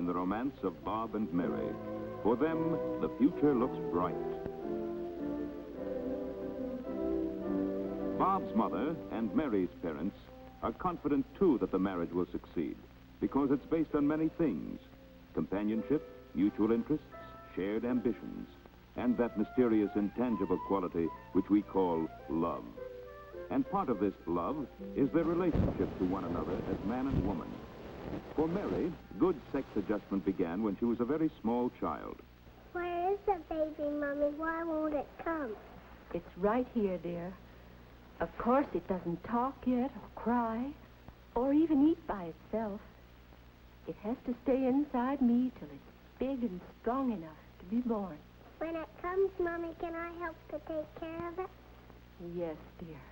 in the romance of Bob and Mary. For them, the future looks bright. Bob's mother and Mary's parents are confident, too, that the marriage will succeed, because it's based on many things: companionship, mutual interests, shared ambitions, and that mysterious intangible quality which we call love. And part of this love is their relationship to one another as man and woman. For Mary, good sex adjustment began when she was a very small child. Where is the baby, Mommy? Why won't it come? It's right here, dear. Of course, it doesn't talk yet, or cry, or even eat by itself. It has to stay inside me till it's big and strong enough to be born. When it comes, Mommy, can I help to take care of it? Yes, dear.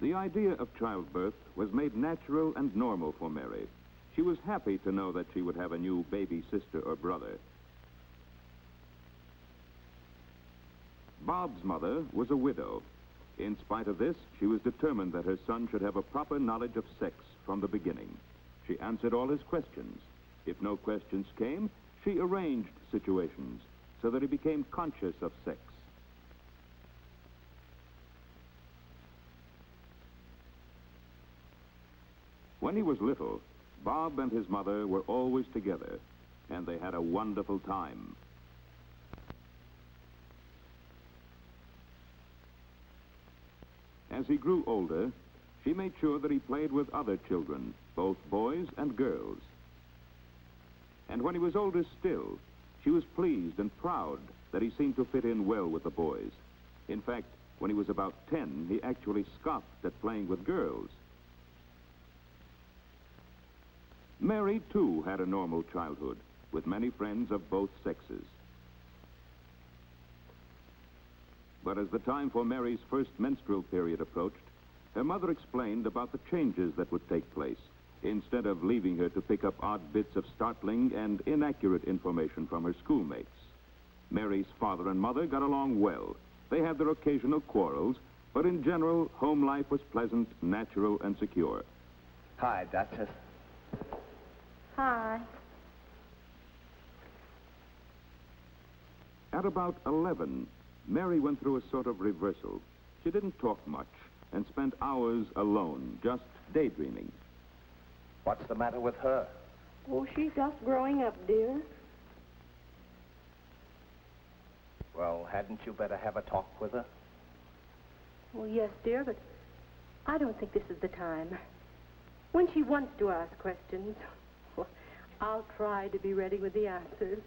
The idea of childbirth was made natural and normal for Mary. She was happy to know that she would have a new baby sister or brother. Bob's mother was a widow. In spite of this, she was determined that her son should have a proper knowledge of sex from the beginning. She answered all his questions. If no questions came, she arranged situations so that he became conscious of sex. When he was little, Bob and his mother were always together, and they had a wonderful time. As he grew older, she made sure that he played with other children, both boys and girls. And when he was older still, she was pleased and proud that he seemed to fit in well with the boys. In fact, when he was about 10, he actually scoffed at playing with girls. Mary, too, had a normal childhood, with many friends of both sexes. But as the time for Mary's first menstrual period approached, her mother explained about the changes that would take place, instead of leaving her to pick up odd bits of startling and inaccurate information from her schoolmates. Mary's father and mother got along well. They had their occasional quarrels, but in general, home life was pleasant, natural, and secure. Hi, Duchess. Hi. At about 11, Mary went through a sort of reversal. She didn't talk much and spent hours alone, just daydreaming. What's the matter with her? Oh, she's just growing up, dear. Well, hadn't you better have a talk with her? Well, yes, dear, but I don't think this is the time. When she wants to ask questions, well, I'll try to be ready with the answers.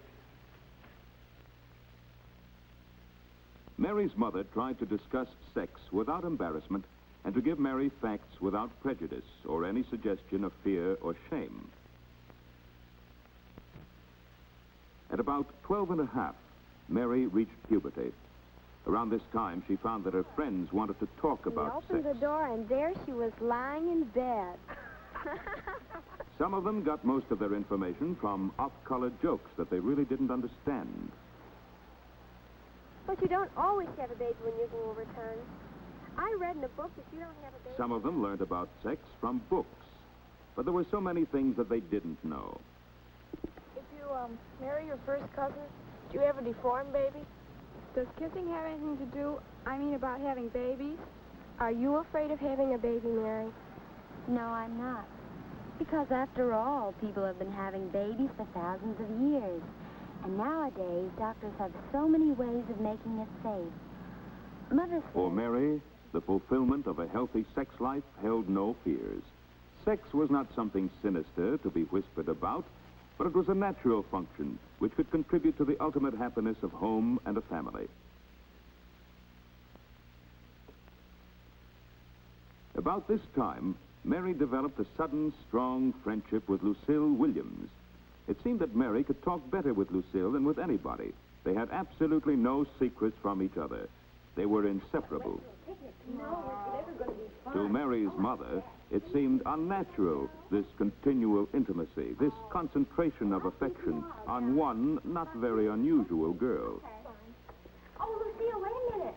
Mary's mother tried to discuss sex without embarrassment and to give Mary facts without prejudice or any suggestion of fear or shame. At about 12 and a half, Mary reached puberty. Around this time, she found that her friends wanted to talk about We opened sex. the door, and there she was lying in bed. Some of them got most of their information from off-color jokes that they really didn't understand. But you don't always have a baby when you go over turn. I read in a book that you don't have a baby. Some of them learned about sex from books, but there were so many things that they didn't know. If you marry your first cousin, do you have a deformed baby? Does kissing have anything to do, about having babies? Are you afraid of having a baby, Mary? No, I'm not. Because after all, people have been having babies for thousands of years. And nowadays, doctors have so many ways of making it safe. Mother said... For Mary, the fulfillment of a healthy sex life held no fears. Sex was not something sinister to be whispered about, but it was a natural function which could contribute to the ultimate happiness of home and a family. About this time, Mary developed a sudden, strong friendship with Lucille Williams. It seemed that Mary could talk better with Lucille than with anybody. They had absolutely no secrets from each other. They were inseparable. To Mary's mother, it seemed unnatural, this continual intimacy, this concentration of affection on one not very unusual girl. Oh, Lucille, wait a minute.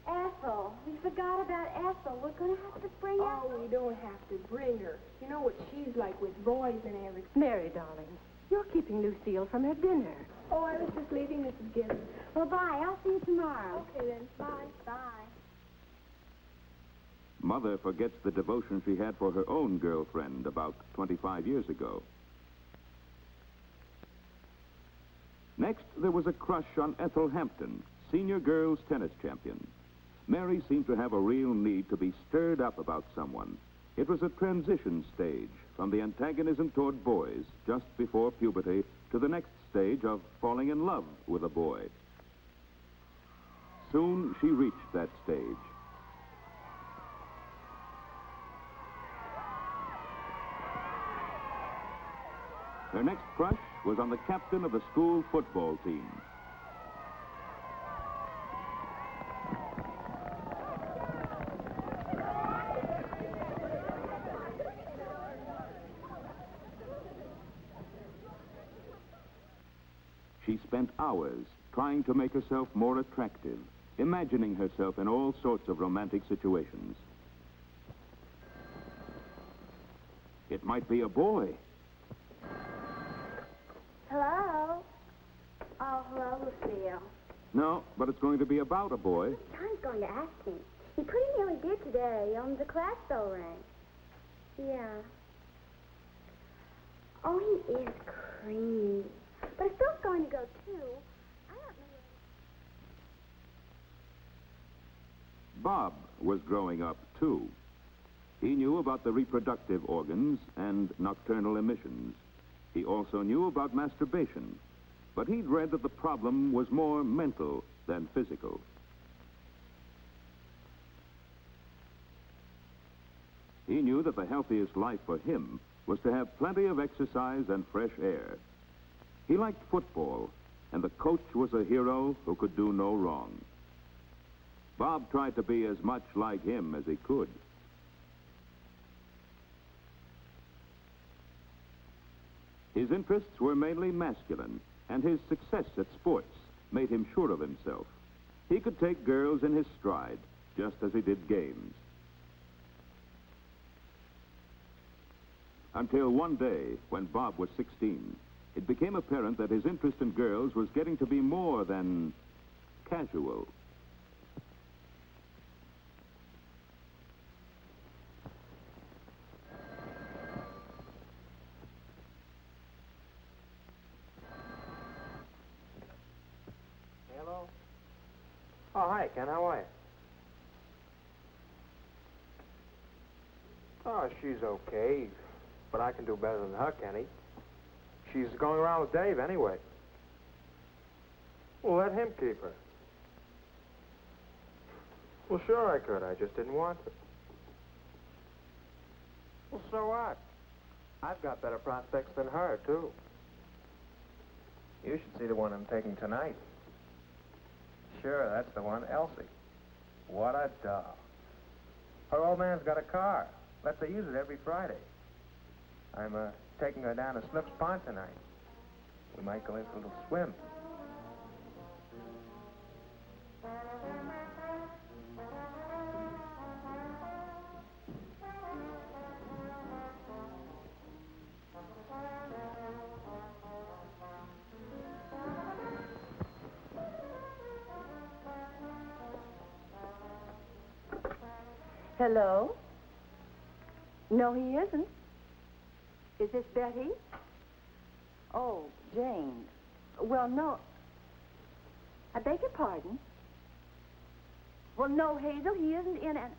Ethel. We forgot about Ethel. We're going to have to bring her. Oh, we don't have to bring her. You know what she's like with boys and everything. Mary, darling, You're keeping Lucille from her dinner. Oh, I was just leaving Mrs. Gibbs. Well, bye. I'll see you tomorrow. Okay, then. Bye. Bye. Mother forgets the devotion she had for her own girlfriend about 25 years ago. Next, there was a crush on Ethel Hampton, senior girls tennis champion. Mary seemed to have a real need to be stirred up about someone. It was a transition stage from the antagonism toward boys just before puberty to the next stage of falling in love with a boy. Soon she reached that stage. Her next crush was on the captain of the school football team. She spent hours trying to make herself more attractive, imagining herself in all sorts of romantic situations. It might be a boy. Hello? Oh, hello, Lucille. No, but it's going to be about a boy. John's going to ask me. He pretty nearly did today. The class bell rang. Yeah. Oh, he is creamy. But if Bill's going to go, too, I don't know. Bob was growing up, too. He knew about the reproductive organs and nocturnal emissions. He also knew about masturbation, but he'd read that the problem was more mental than physical. He knew that the healthiest life for him was to have plenty of exercise and fresh air. He liked football, and the coach was a hero who could do no wrong. Bob tried to be as much like him as he could. His interests were mainly masculine, and his success at sports made him sure of himself. He could take girls in his stride, just as he did games. Until one day, when Bob was 16, it became apparent that his interest in girls was getting to be more than casual. Hello? Oh, hi, Ken. How are you? Oh, she's okay. But I can do better than her, Kenny. She's going around with Dave anyway. Well, let him keep her. Well, sure I could. I just didn't want to. Well, so what? I've got better prospects than her, too. You should see the one I'm taking tonight. Sure, that's the one, Elsie. What a doll. Her old man's got a car. Lets her use it every Friday. I'm taking her down to Slip's Pond tonight. We might go in for a little swim. Hello? No, he isn't. Is this Betty? Oh, Jane. Well, no. I beg your pardon? Well, no, Hazel, he isn't in and...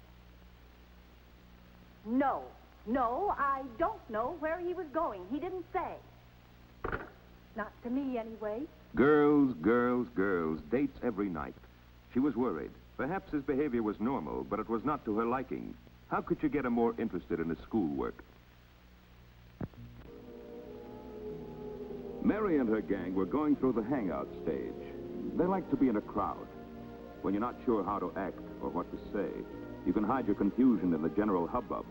No, I don't know where he was going. He didn't say. Not to me, anyway. Girls, girls, girls, dates every night. She was worried. Perhaps his behavior was normal, but it was not to her liking. How could you get him more interested in his schoolwork? Mary and her gang were going through the hangout stage. They like to be in a crowd. When you're not sure how to act or what to say, you can hide your confusion in the general hubbub.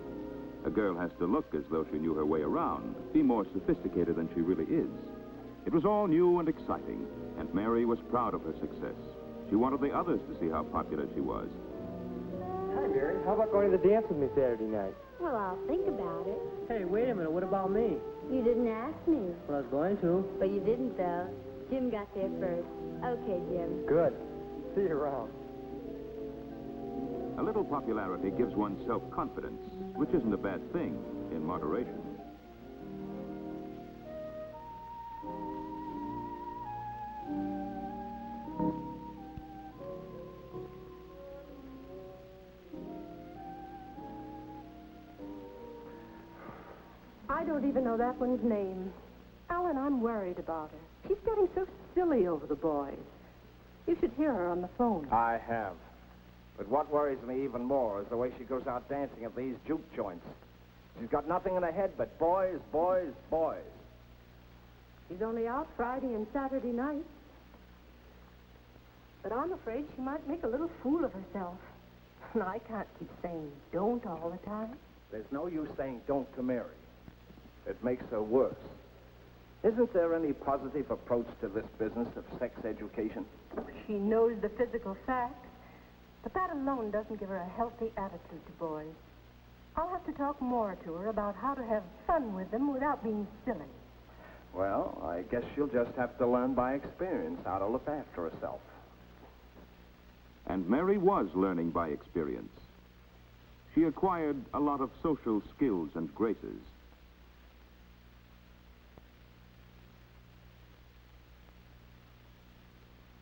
A girl has to look as though she knew her way around, be more sophisticated than she really is. It was all new and exciting, and Mary was proud of her success. She wanted the others to see how popular she was. Hi, Mary. How about going to the dance with me Saturday night? Well, I'll think about it. Hey, wait a minute. What about me? You didn't ask me. Well, I was going to. But you didn't, though. Jim got there first. Okay, Jim. Good. See you around. A little popularity gives one self-confidence, which isn't a bad thing in moderation. I don't even know that one's name. Alan, I'm worried about her. She's getting so silly over the boys. You should hear her on the phone. I have. But what worries me even more is the way she goes out dancing at these juke joints. She's got nothing in her head but boys, boys, boys. She's only out Friday and Saturday nights. But I'm afraid she might make a little fool of herself. And I can't keep saying don't all the time. There's no use saying don't to Mary. It makes her worse. Isn't there any positive approach to this business of sex education? She knows the physical facts, but that alone doesn't give her a healthy attitude to boys. I'll have to talk more to her about how to have fun with them without being silly. Well, I guess she'll just have to learn by experience how to look after herself. And Mary was learning by experience. She acquired a lot of social skills and graces.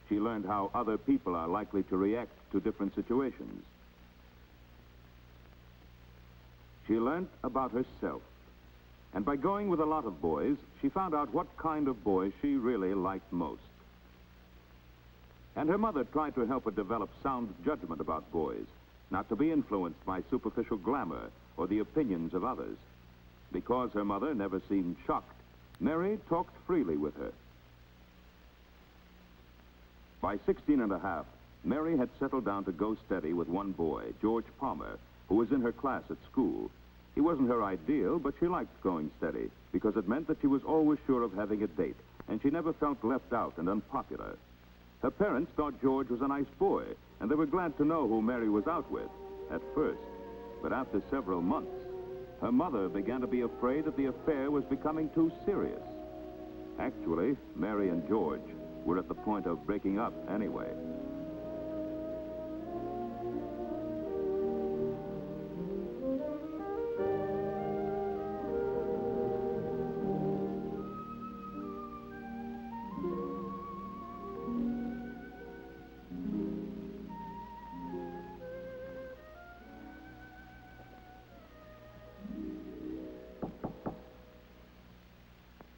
She learned how other people are likely to react to different situations. She learned about herself. And by going with a lot of boys, she found out what kind of boys she really liked most. And her mother tried to help her develop sound judgment about boys, not to be influenced by superficial glamour or the opinions of others. Because her mother never seemed shocked, Mary talked freely with her. By 16 and a half, Mary had settled down to go steady with one boy, George Palmer, who was in her class at school. He wasn't her ideal, but she liked going steady because it meant that she was always sure of having a date, and she never felt left out and unpopular. Her parents thought George was a nice boy, and they were glad to know who Mary was out with at first. But after several months, her mother began to be afraid that the affair was becoming too serious. Actually, Mary and George were at the point of breaking up anyway.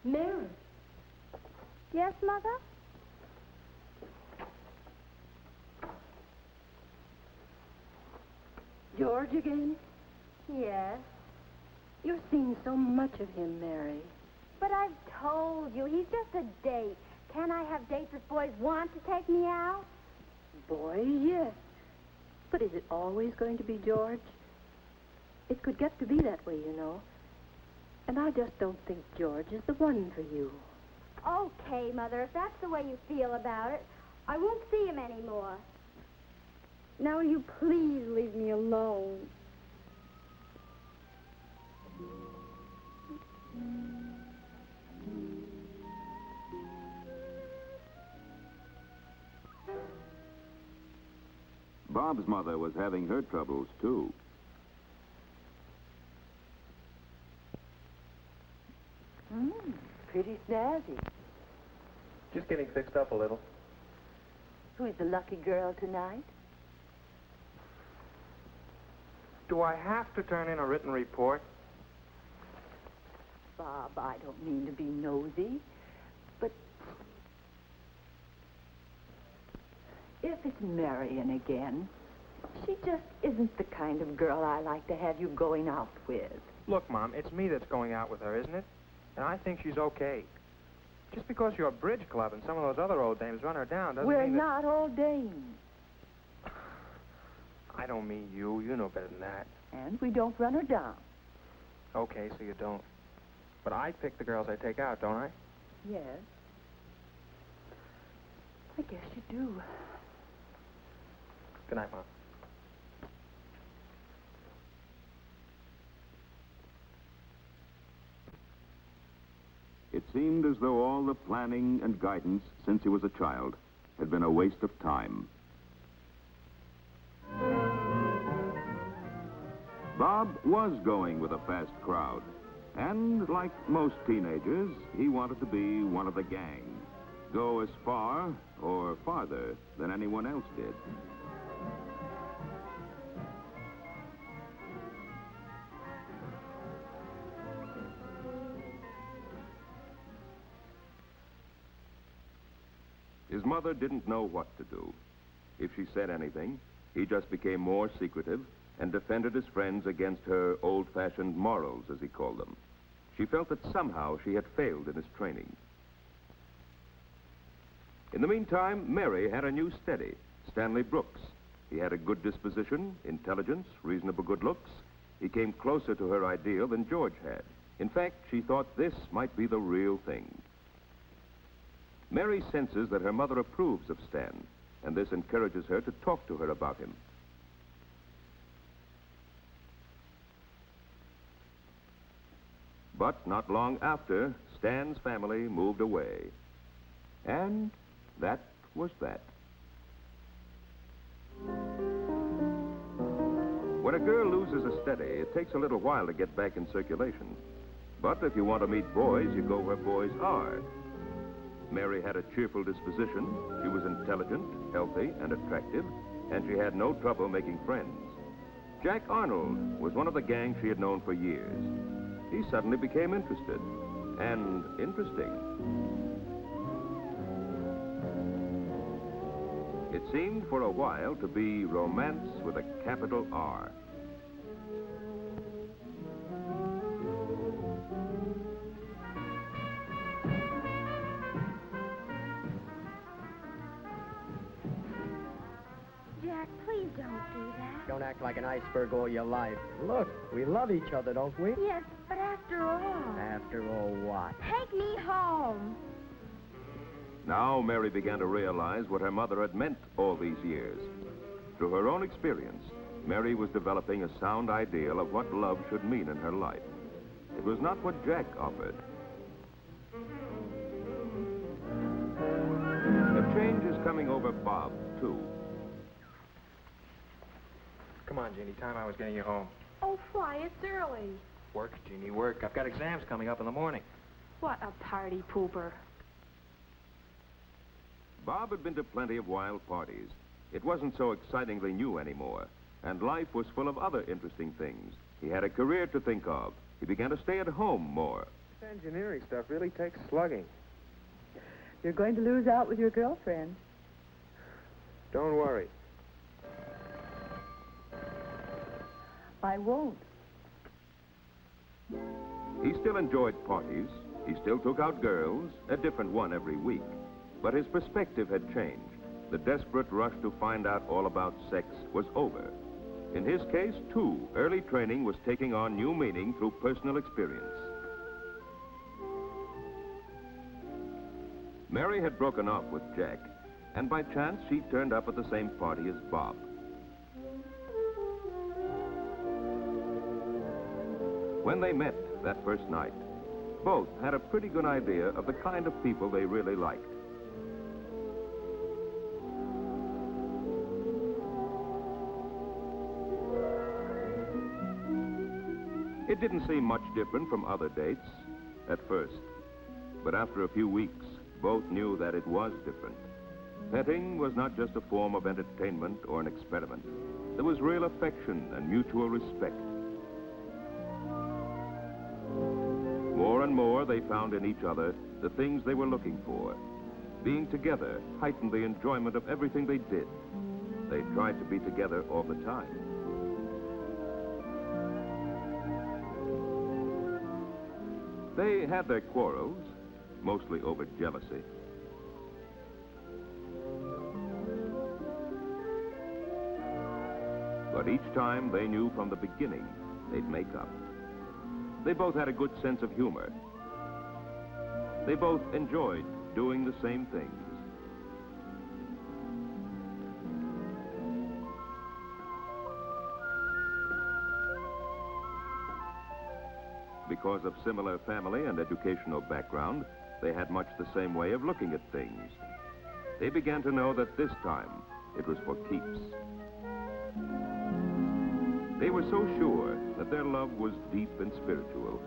Mary. Yes, Mother? George again? Yes. You've seen so much of him, Mary. But I've told you, he's just a date. Can't I have dates if boys want to take me out? Boys, yes. But is it always going to be George? It could get to be that way, you know. And I just don't think George is the one for you. Okay, Mother, if that's the way you feel about it, I won't see him anymore. Now, will you please leave me alone? Bob's mother was having her troubles, too. Pretty snazzy. Just getting fixed up a little. Who's the lucky girl tonight? Do I have to turn in a written report? Bob, I don't mean to be nosy, but if it's Marion again, she just isn't the kind of girl I like to have you going out with. Look, Mom, it's me that's going out with her, isn't it? And I think she's okay. Just because your bridge club and some of those other old dames run her down doesn't We're mean that... not old dames. I don't mean you. You know better than that. And we don't run her down. Okay, so you don't. But I pick the girls I take out, don't I? Yes. I guess you do. Good night, Mom. seemed as though all the planning and guidance since he was a child had been a waste of time. Bob was going with a fast crowd, and like most teenagers, he wanted to be one of the gang, go as far or farther than anyone else did. His mother didn't know what to do. If she said anything, he just became more secretive and defended his friends against her old-fashioned morals, as he called them. She felt that somehow she had failed in his training. In the meantime, Mary had a new steady, Stanley Brooks. He had a good disposition, intelligence, reasonable good looks. He came closer to her ideal than George had. In fact, she thought this might be the real thing. Mary senses that her mother approves of Stan, and this encourages her to talk to her about him. But not long after, Stan's family moved away. And that was that. When a girl loses a steady, it takes a little while to get back in circulation. But if you want to meet boys, you go where boys are. Mary had a cheerful disposition. She was intelligent, healthy, and attractive, and she had no trouble making friends. Jack Arnold was one of the gang she had known for years. He suddenly became interested, and interesting. It seemed for a while to be romance with a capital R. Jack, please don't do that. Don't act like an iceberg all your life. Look, we love each other, don't we? Yes, but after all... After all what? Take me home. Now Mary began to realize what her mother had meant all these years. Through her own experience, Mary was developing a sound ideal of what love should mean in her life. It was not what Jack offered. A change is coming over Bob, too. Come on, Jeannie, time I was getting you home. Oh, why? It's early. Work, Jeannie, work. I've got exams coming up in the morning. What a party pooper. Bob had been to plenty of wild parties. It wasn't so excitingly new anymore, and life was full of other interesting things. He had a career to think of. He began to stay at home more. This engineering stuff really takes slugging. You're going to lose out with your girlfriend. Don't worry. I won't. He still enjoyed parties. He still took out girls, a different one every week. But his perspective had changed. The desperate rush to find out all about sex was over. In his case, too, early training was taking on new meaning through personal experience. Mary had broken off with Jack, and by chance she turned up at the same party as Bob. When they met that first night, both had a pretty good idea of the kind of people they really liked. It didn't seem much different from other dates at first, but after a few weeks, both knew that it was different. Petting was not just a form of entertainment or an experiment. There was real affection and mutual respect. More and more, they found in each other the things they were looking for. Being together heightened the enjoyment of everything they did. They tried to be together all the time. They had their quarrels, mostly over jealousy. But each time they knew from the beginning they'd make up. They both had a good sense of humor. They both enjoyed doing the same things. Because of similar family and educational background, they had much the same way of looking at things. They began to know that this time it was for keeps. They were so sure that their love was deep and spiritual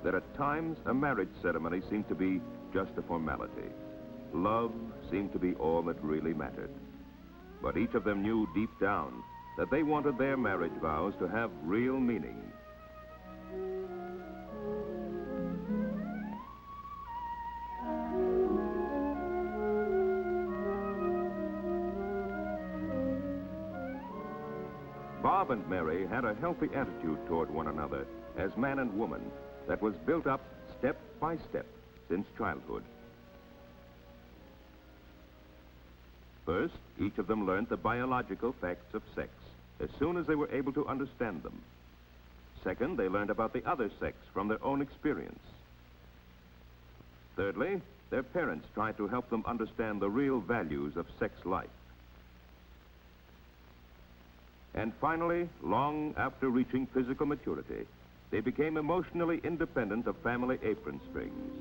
that at times a marriage ceremony seemed to be just a formality. Love seemed to be all that really mattered. But each of them knew deep down that they wanted their marriage vows to have real meaning. Bob and Mary had a healthy attitude toward one another as man and woman that was built up step by step since childhood. First, each of them learned the biological facts of sex as soon as they were able to understand them. Second, they learned about the other sex from their own experience. Thirdly, their parents tried to help them understand the real values of sex life. And finally, long after reaching physical maturity, they became emotionally independent of family apron strings.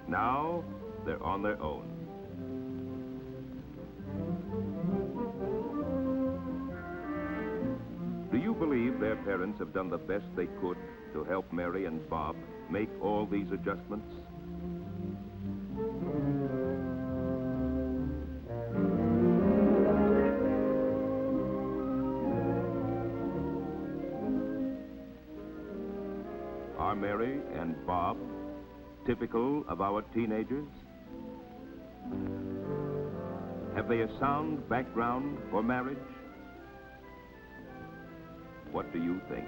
Now, they're on their own. Do you believe their parents have done the best they could to help Mary and Bob make all these adjustments? Are Mary and Bob typical of our teenagers? Have they a sound background for marriage? What do you think?